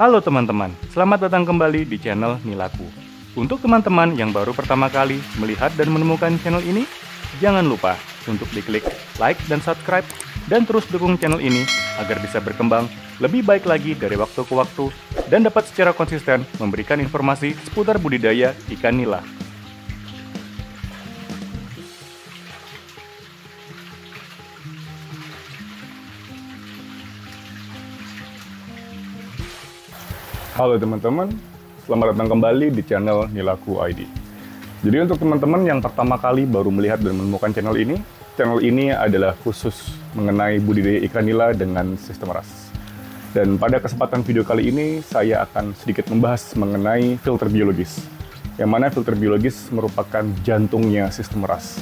Halo teman-teman, selamat datang kembali di channel Nilaku. Untuk teman-teman yang baru pertama kali melihat dan menemukan channel ini, jangan lupa untuk diklik like dan subscribe, dan terus dukung channel ini agar bisa berkembang lebih baik lagi dari waktu ke waktu dan dapat secara konsisten memberikan informasi seputar budidaya ikan nila. Halo teman-teman, selamat datang kembali di channel Nilaku ID. Jadi untuk teman-teman yang pertama kali baru melihat dan menemukan channel ini adalah khusus mengenai budidaya ikan nila dengan sistem RAS. Dan pada kesempatan video kali ini, saya akan sedikit membahas mengenai filter biologis, yang mana filter biologis merupakan jantungnya sistem RAS.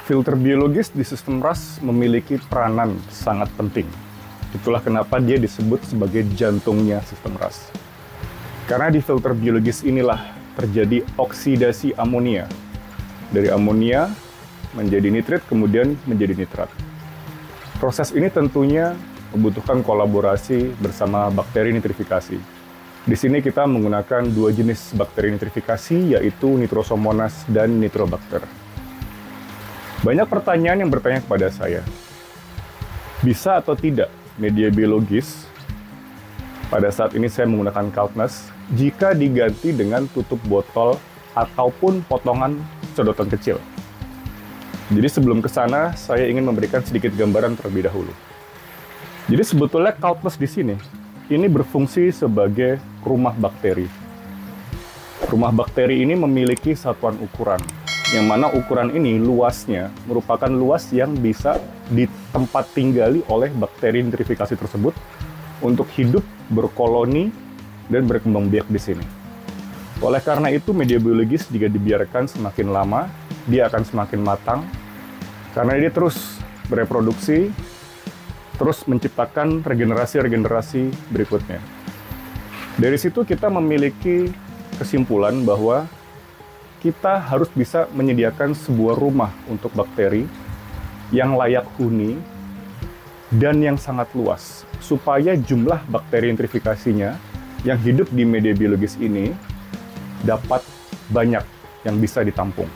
Filter biologis di sistem RAS memiliki peranan sangat penting. Itulah kenapa dia disebut sebagai jantungnya sistem RAS. Karena di filter biologis inilah terjadi oksidasi amonia. Dari amonia menjadi nitrit, kemudian menjadi nitrat. Proses ini tentunya membutuhkan kolaborasi bersama bakteri nitrifikasi. Di sini kita menggunakan dua jenis bakteri nitrifikasi, yaitu Nitrosomonas dan Nitrobacter. Banyak pertanyaan yang bertanya kepada saya, bisa atau tidak media biologis pada saat ini saya menggunakan Kaltnesh jika diganti dengan tutup botol ataupun potongan sedotan kecil? Jadi sebelum ke sana, saya ingin memberikan sedikit gambaran terlebih dahulu. Jadi sebetulnya Kaltnesh di sini, ini berfungsi sebagai rumah bakteri. Rumah bakteri ini memiliki satuan ukuran, yang mana ukuran ini luasnya merupakan luas yang bisa ditempat tinggali oleh bakteri nitrifikasi tersebut untuk hidup, berkoloni, dan berkembang biak di sini. Oleh karena itu, media biologis jika dibiarkan semakin lama, dia akan semakin matang, karena dia terus bereproduksi, terus menciptakan regenerasi-regenerasi berikutnya. Dari situ kita memiliki kesimpulan bahwa kita harus bisa menyediakan sebuah rumah untuk bakteri yang layak huni dan yang sangat luas, supaya jumlah bakteri nitrifikasinya yang hidup di media biologis ini dapat banyak yang bisa ditampung.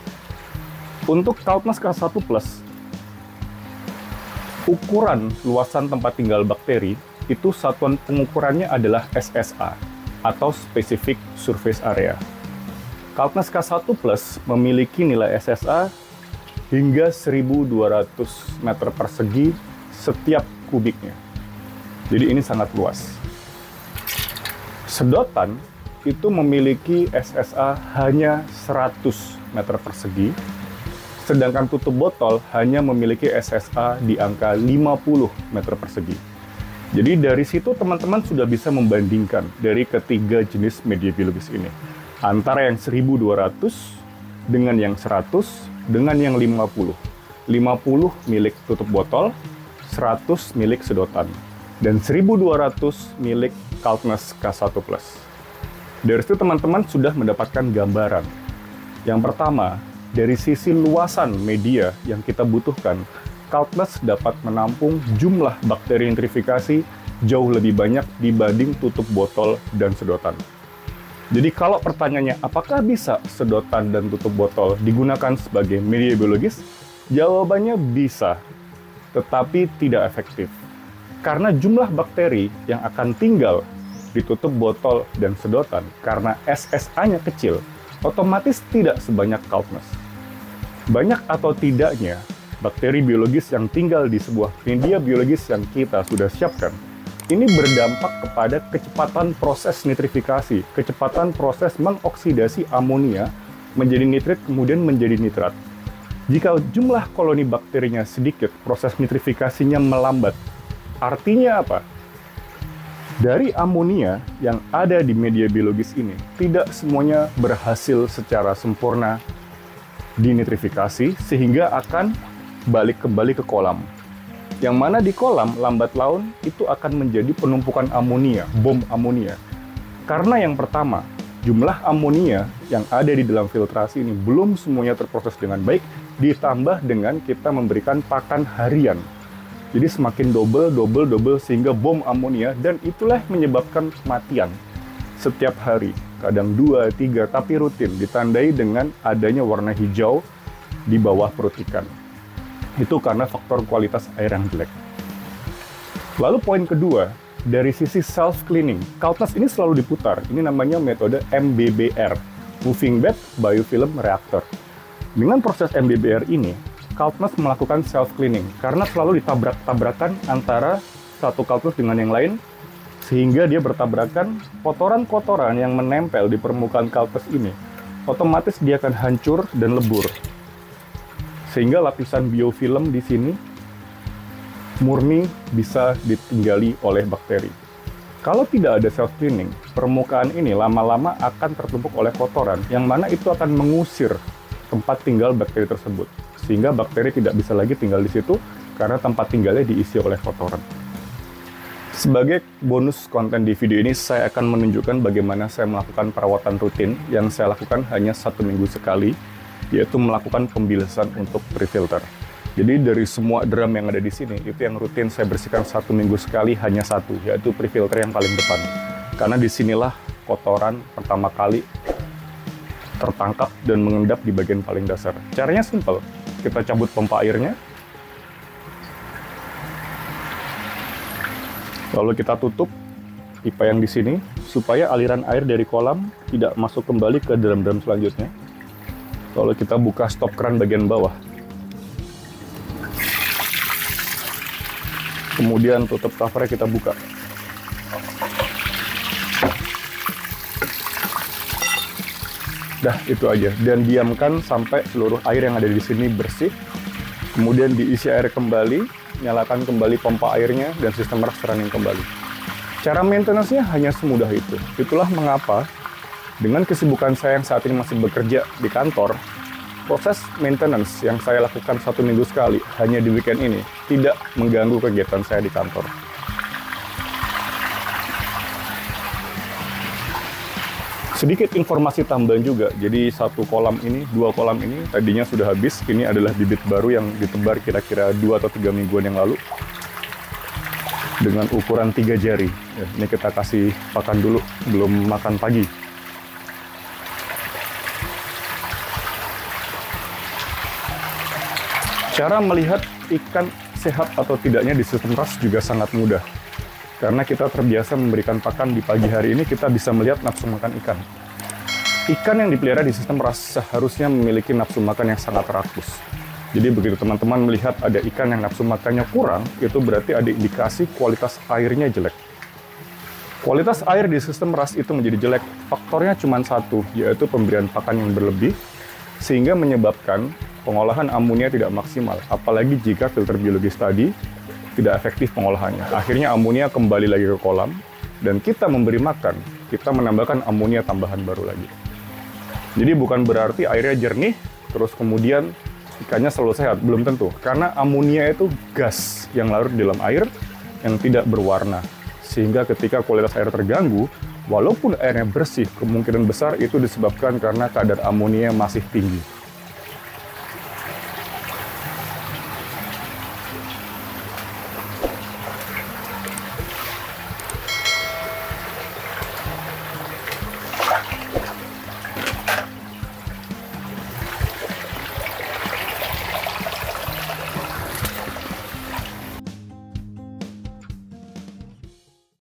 Untuk Kaltnesh K1+, ukuran luasan tempat tinggal bakteri itu satuan pengukurannya adalah SSA atau Specific Surface Area. Kaltnesh K1+ memiliki nilai SSA hingga 1.200 meter persegi setiap kubiknya. Jadi ini sangat luas. Sedotan itu memiliki SSA hanya 100 meter persegi, sedangkan tutup botol hanya memiliki SSA di angka 50 meter persegi. Jadi dari situ teman-teman sudah bisa membandingkan dari ketiga jenis media biologis ini. Antara yang 1.200 dengan yang 100 dengan yang 50. 50 milik tutup botol, 100 milik sedotan, dan 1.200 milik Kaltnesh K1+. Dari situ teman-teman sudah mendapatkan gambaran. Yang pertama, dari sisi luasan media yang kita butuhkan, Kaltnesh dapat menampung jumlah bakteri nitrifikasi jauh lebih banyak dibanding tutup botol dan sedotan. Jadi kalau pertanyaannya, apakah bisa sedotan dan tutup botol digunakan sebagai media biologis? Jawabannya bisa, tetapi tidak efektif. Karena jumlah bakteri yang akan tinggal di tutup botol dan sedotan, karena SSA-nya kecil, otomatis tidak sebanyak Kaltnesh. Banyak atau tidaknya bakteri biologis yang tinggal di sebuah media biologis yang kita sudah siapkan, ini berdampak kepada kecepatan proses nitrifikasi, kecepatan proses mengoksidasi amonia menjadi nitrit kemudian menjadi nitrat. Jika jumlah koloni bakterinya sedikit, proses nitrifikasinya melambat. Artinya apa? Dari amonia yang ada di media biologis ini, tidak semuanya berhasil secara sempurna dinitrifikasi, sehingga akan balik kembali ke kolam. Yang mana di kolam lambat laun itu akan menjadi penumpukan amonia, bom amonia. Karena yang pertama, jumlah amonia yang ada di dalam filtrasi ini belum semuanya terproses dengan baik, ditambah dengan kita memberikan pakan harian. Jadi semakin double sehingga bom amonia, dan itulah menyebabkan kematian setiap hari. Kadang 2, 3, tapi rutin, ditandai dengan adanya warna hijau di bawah perut ikan. Itu karena faktor kualitas air yang jelek. Lalu poin kedua, dari sisi self-cleaning, Kaltnesh ini selalu diputar. Ini namanya metode MBBR, Moving Bed Biofilm Reactor. Dengan proses MBBR ini, Kaltnesh melakukan self-cleaning karena selalu ditabrak-tabrakan antara satu Kaltnesh dengan yang lain, sehingga dia bertabrakan. Kotoran-kotoran yang menempel di permukaan Kaltnesh ini otomatis dia akan hancur dan lebur. Sehingga lapisan biofilm di sini murni bisa ditinggali oleh bakteri. Kalau tidak ada self-cleaning, permukaan ini lama-lama akan tertumpuk oleh kotoran, yang mana itu akan mengusir tempat tinggal bakteri tersebut. Sehingga bakteri tidak bisa lagi tinggal di situ, karena tempat tinggalnya diisi oleh kotoran. Sebagai bonus konten di video ini, saya akan menunjukkan bagaimana saya melakukan perawatan rutin yang saya lakukan hanya 1 minggu sekali, yaitu melakukan pembilasan untuk pre-filter. Jadi dari semua drum yang ada di sini, itu yang rutin saya bersihkan 1 minggu sekali hanya satu, yaitu pre-filter yang paling depan. Karena disinilah kotoran pertama kali tertangkap dan mengendap di bagian paling dasar. Caranya simpel, kita cabut pompa airnya, lalu kita tutup pipa yang di sini, supaya aliran air dari kolam tidak masuk kembali ke drum-drum selanjutnya. Lalu kita buka stop keran bagian bawah. Kemudian tutup covernya kita buka. Dah, itu aja. Dan diamkan sampai seluruh air yang ada di sini bersih. Kemudian diisi air kembali, nyalakan kembali pompa airnya, dan sistem rush running kembali. Cara maintenance-nya hanya semudah itu. Itulah mengapa dengan kesibukan saya yang saat ini masih bekerja di kantor, proses maintenance yang saya lakukan 1 minggu sekali hanya di weekend ini tidak mengganggu kegiatan saya di kantor. Sedikit informasi tambahan juga, jadi 1 kolam ini, 2 kolam ini tadinya sudah habis. Ini adalah bibit baru yang ditebar kira-kira 2 atau 3 mingguan yang lalu dengan ukuran 3 jari. Ya, ini kita kasih pakan dulu, belum makan pagi. Cara melihat ikan sehat atau tidaknya di sistem rush juga sangat mudah. Karena kita terbiasa memberikan pakan di pagi hari ini, kita bisa melihat nafsu makan ikan. Ikan yang dipelihara di sistem rush seharusnya memiliki nafsu makan yang sangat teratur. Jadi begitu teman-teman melihat ada ikan yang nafsu makannya kurang, itu berarti ada indikasi kualitas airnya jelek. Kualitas air di sistem rush itu menjadi jelek, faktornya cuma satu, yaitu pemberian pakan yang berlebih, sehingga menyebabkan pengolahan amonia tidak maksimal, apalagi jika filter biologis tadi tidak efektif pengolahannya. Akhirnya amonia kembali lagi ke kolam, dan kita memberi makan, kita menambahkan amonia tambahan baru lagi. Jadi bukan berarti airnya jernih, terus kemudian ikannya selalu sehat, belum tentu. Karena amonia itu gas yang larut di dalam air yang tidak berwarna. Sehingga ketika kualitas air terganggu, walaupun airnya bersih, kemungkinan besar itu disebabkan karena kadar amonia masih tinggi.